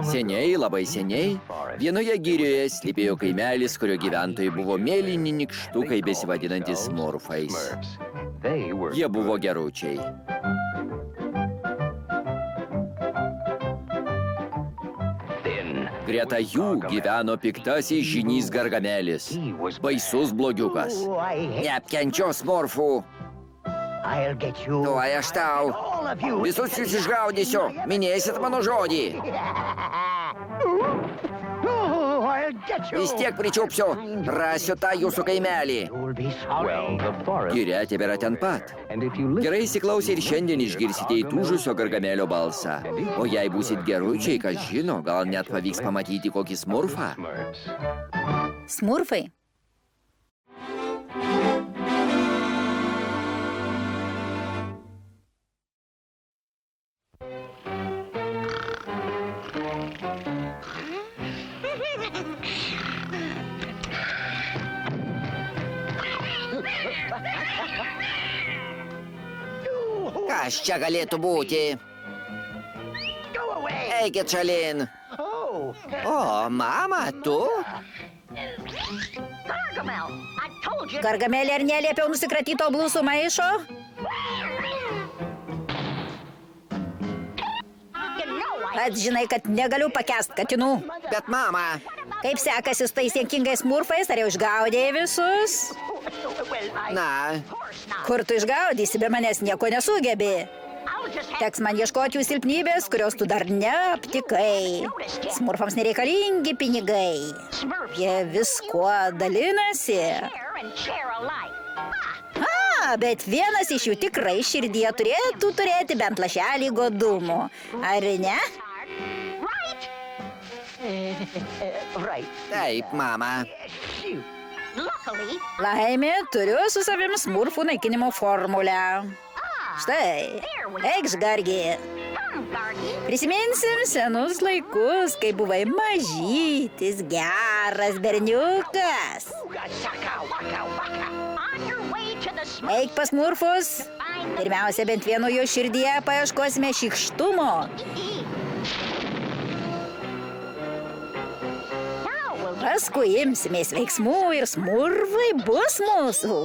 Seniai, labai seniai, vienoje girioje slypėjo kaimelis, kurio gyventojai buvo mėlyni nykštukai besivadinantys smurfais. Jie buvo geručiai. Greta jų gyveno piktasis žynys Gargamelis. Baisus blogiukas. Neapkenčiau smurfų. Tuoj aš tau. Visus jūs išgaudysiu. Minėsit mano žodį. Vis tiek pričiupsiu. Rasiu tą jūsų kaimelį. Giria tebėra ten pat. Gerai įsiklausę ir šiandien išgirsite įtūžusio Gargamelio balsą. O jei būsit geručiai, kas žino, gal net pavyks pamatyti kokį smurfą. Smurfai. Kas čia galėtų būti? Eikit šalin. O, mama, tu? Gargamelė, ar neliepiau nusikratyti blusų maišo? Pats žinai, kad negaliu pakęst katinų. Bet, mama... Kaip sekasi su tais jankingais smurfais, ar jau išgaudėjai visus? Na... Kur tu išgaudysi, be manęs nieko nesugebi. Teks man ieškoti jų silpnybės, kurios tu dar neaptikai. Smurfams nereikalingi pinigai. Jie viskuo dalinasi. Bet vienas iš jų tikrai širdyje turėtų turėti bent lašelį godumo. Ar ne? Taip, mama. Laimė, turiu su savim smurfų naikinimo formulę. Štai, eikš, Gargi. Prisiminsim senus laikus, kai buvai mažytis, geras berniukas. Eik pas smurfus. Pirmiausia, bent vieno jo širdyje paieškosime šykštumo. Paskui imsimės veiksmų ir smurfai bus mūsų.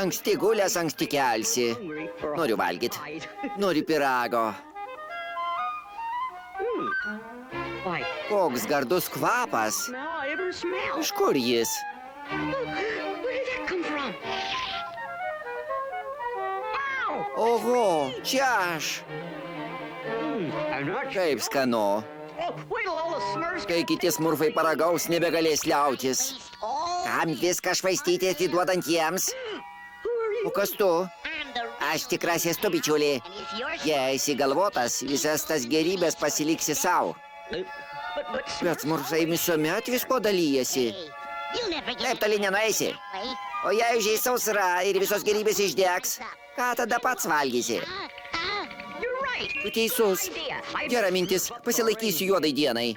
Anksti gulęs, anksti kelsi. Noriu valgyt. Noriu pyrago. Koks gardus kvapas. Iš kur jis? Oho, čia aš. Kaip skanu. Kai kiti smurfai paragaus, nebegalės liautis. Kam viską švaistyti atiduodant jiems? O kas tu? Aš tikrasis tu, bičiuli. Jei esi galvotas, visas tas gerybės pasiliksi savo. Bet smurfai visuomet visko dalyjasi. Taip toli nenueisi. O jei užeis sausra ir visos gerybės išdegs, ką tada pats valgysi? Tu teisus. Gera mintis, pasilaikysiu juodai dienai.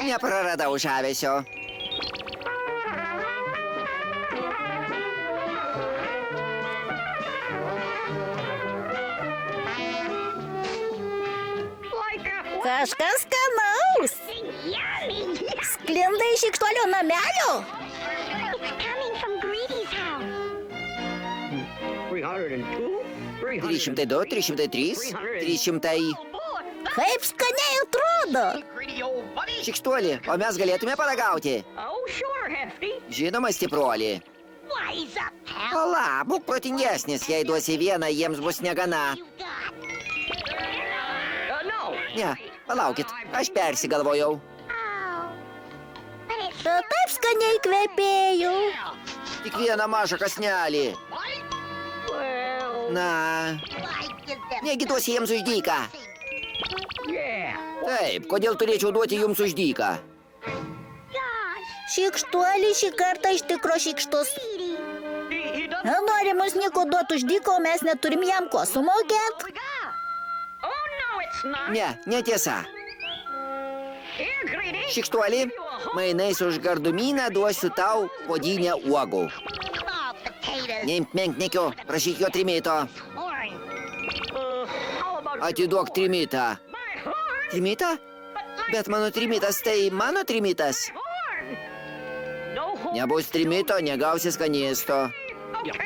Nepraradau žavesio. Kažkas skanaus. Sklinda iš šykštuolio namelio. 302, 303, 300... Kaip skaniai atrodo. Šykštuolį, o mes galėtume paragauti. Žinoma, stipruolį. Pala, būk protingesnis, jei duosi vieną, jiems bus negana. Ne, palaukit, aš persigalvojau. Taip skaniai kvepėjau. Tik vieną mažą kąsnelį. Na, negi duosi jiems už dyką. Taip, kodėl turėčiau duoti jums už dyką? Šykštuolį šį kartą iš tikro šykštus. Nori mus nieko duot už dyką, o mes neturim jam ko sumokėt. Ne, netiesa. Šykštuolį, mainais už gardumyną duosiu tau puodynę uogų. Neimk menkniekio, prašyk jo trimito. Atiduok trimitą. Trimitą? Bet mano trimitas tai mano trimitas. Nebus trimito, negausi skanėsto.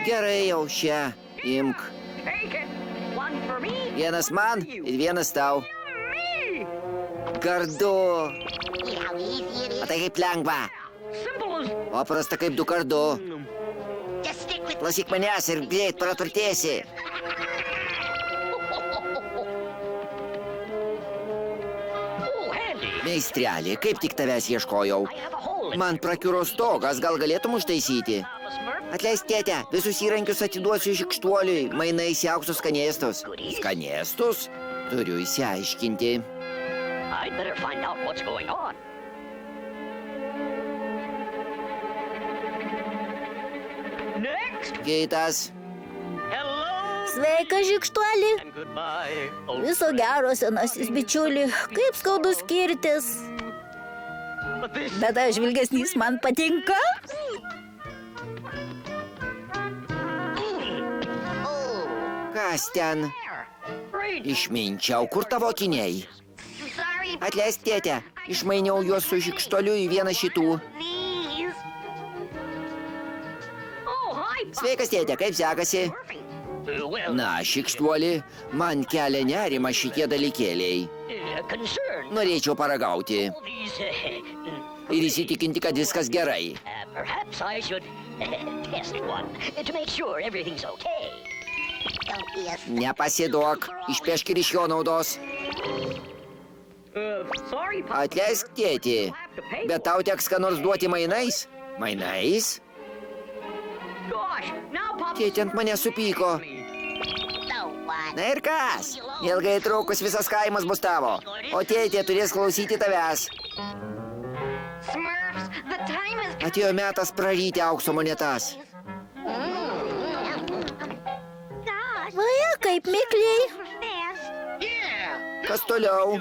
Gerai jau šią, imk. Vienas man ir vienas tau. Gardu. Matai kaip lengva. Paprasta kaip du kardu. Klausyk manęs ir greit praturtėsi. Meistrelė, kaip tik tavęs ieškojau. Man prakiuro stogas, gal galėtum užtaisyti? Atleisk, tėte, visus įrankius atiduosiu šykštuoliui, mainais į aukso skanėstus. Skanėstus? Turiu išsiaiškinti. Kitas. Sveika, šykštuolį. Viso gero, senasis bičiuli. Kaip skaudu skirtis. Bet aš žvilgesnys man patinka. Kas ten? Išminčiau, kur tavo akiniai? Atleisk, tėte, išmainiau juos su šykštuoliu į vieną šitų. Sveikas, tėte, kaip sekasi? Na, šykštuoli, man kelia nerimą šitie dalykėliai. Norėčiau paragauti. Ir įsitikinti, kad viskas gerai. Nepasiduok, išpešk ir iš jo naudos. Atleisk, tėti, bet tau teks ką nors duoti mainais? Mainais? Tėtė ant mane supyko. Na ir kas? Ilgai trukus visas kaimas bus tavo, o tėtė turės klausyti tavęs. Atėjo metas praryti aukso monetas. Vaja, kaip mikliai. Kas toliau?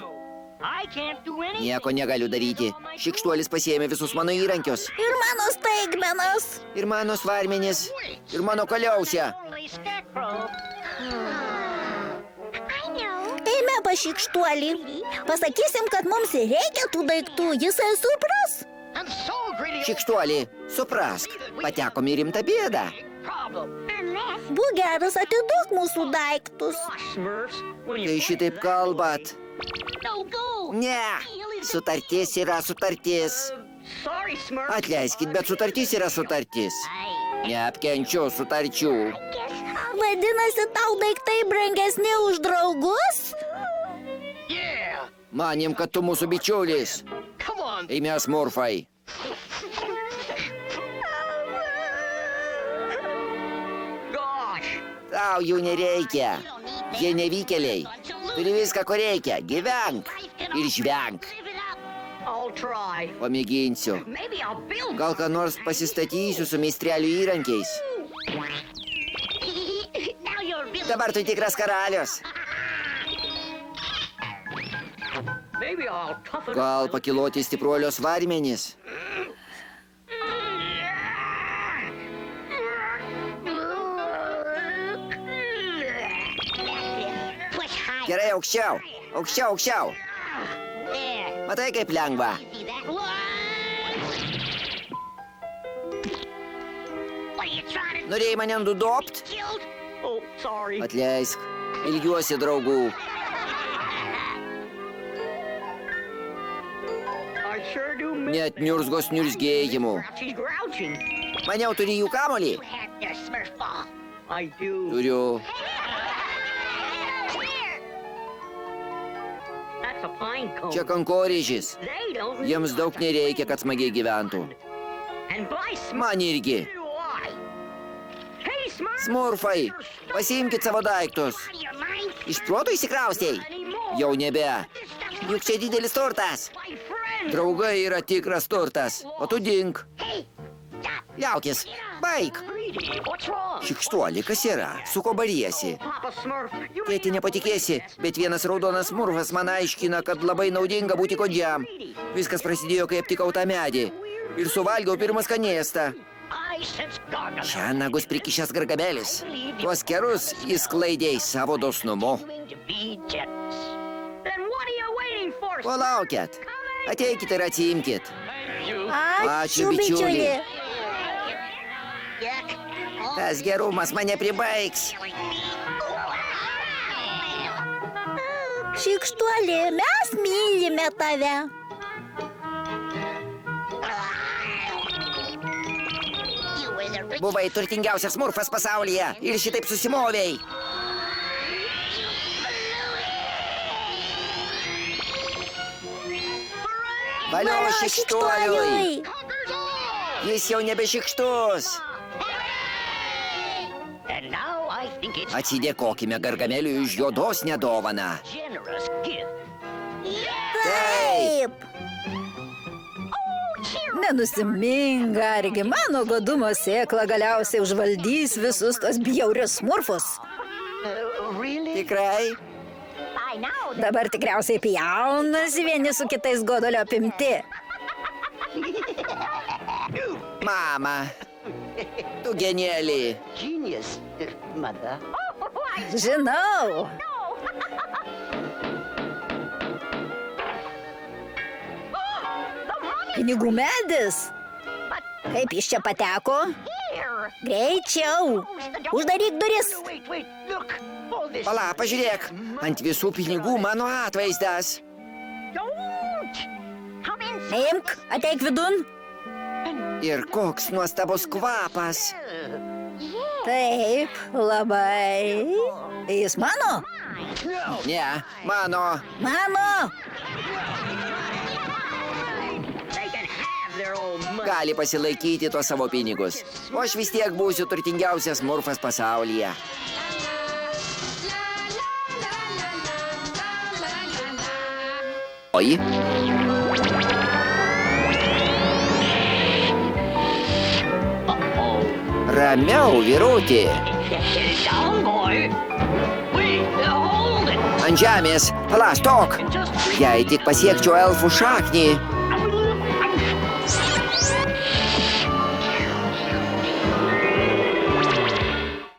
Nieko negaliu daryti. Šykštuolis pasiėmė visus mano įrankius. Ir mano staigmenas. Ir mano svarmenis. Ir mano kaliausia. Eime pas šykštuolį. Pasakysim, kad mums reikia tų daiktų. Jisai supras. Šykštuolį, suprask. Patekom į rimtą bėdą. Būk geras, atiduok mūsų daiktus. Kai šitaip kalbat. Ne, sutartis yra sutartis. Atleiskit, bet sutartis yra sutartis. Neapkenčiu sutarčių. Vadinasi, tau daiktai brangesni už draugus? Manim, kad tu mūsų bičiulis. Eime, smurfai. Tau jų nereikia. Jie nevykėliai. Turi viską, ko reikia. Gyvenk ir žvenk. Pamėginsiu. Gal ką nors pasistatysiu su meistrelių įrankiais. Dabar tu tikras karalius. Gal pakiloti stipruolio svarmenis? Gerai, aukščiau. Aukščiau, aukščiau. Matai, kaip lengva. Norėjai mane nudobt? Atleisk. Ilgiuosi draugų. Net niurzgos niurzgėjimų. Maniau, turi jų kamolį? Turiu. Čia kankorėžis. Jiems daug nereikia, kad smagiai gyventų. Man irgi. Smurfai, pasiimkit savo daiktus. Iš proto įsikraustei? Jau nebe. Juk čia didelis turtas. Draugai yra tikras turtas, o tu dink. Liaukis, baik. Šikštuoli, kas yra? Su ko bariesi? Tėti, nepatikėsi, bet vienas raudonas smurfas man aiškina, kad labai naudinga būti godžiam. Viskas prasidėjo, kai aptikau tą medį. Ir suvalgiau pirmą skanėstą. Čia nagus prikišęs gargamelis. Tuos kerus jis klaidė savo dosnumu. Ko laukiat? Ateikit ir atsiimkit. Ačiū, bičiuli. Tas gerumas mane pribaigs. Šikštuoli, mes mylime tave. Buvai turtingiausias smurfas pasaulyje ir šitaip susimovei. Valio šikštuoliui. Jis jau nebe šikštus. Atsidėkokime Gargameliui už jo dosnią dovaną. Taip. Nenusimink, argi mano godumo sėkla galiausiai užvaldys visus tos bjaurius smurfus. Tikrai? Dabar tikriausiai pjaunasi vieni su kitais godulio apimti. Mama, tu geniali. Žinau. Pinigų medis. Kaip jis čia pateko? Greičiau. Uždaryk duris. Pala, pažiūrėk. Ant visų pinigų mano atvaizdas. Imk, ateik vidun. Ir koks nuostabus kvapas. Taip, labai. Jis mano? Ne, mano. Mano. Gali pasilaikyti tuos savo pinigus. O aš vis tiek būsiu turtingiausias smurfas pasaulyje. Oi. Ramiau, vyrutį. Ant žemės, pala, stok. Jei tik pasiekčiau elfų šaknį.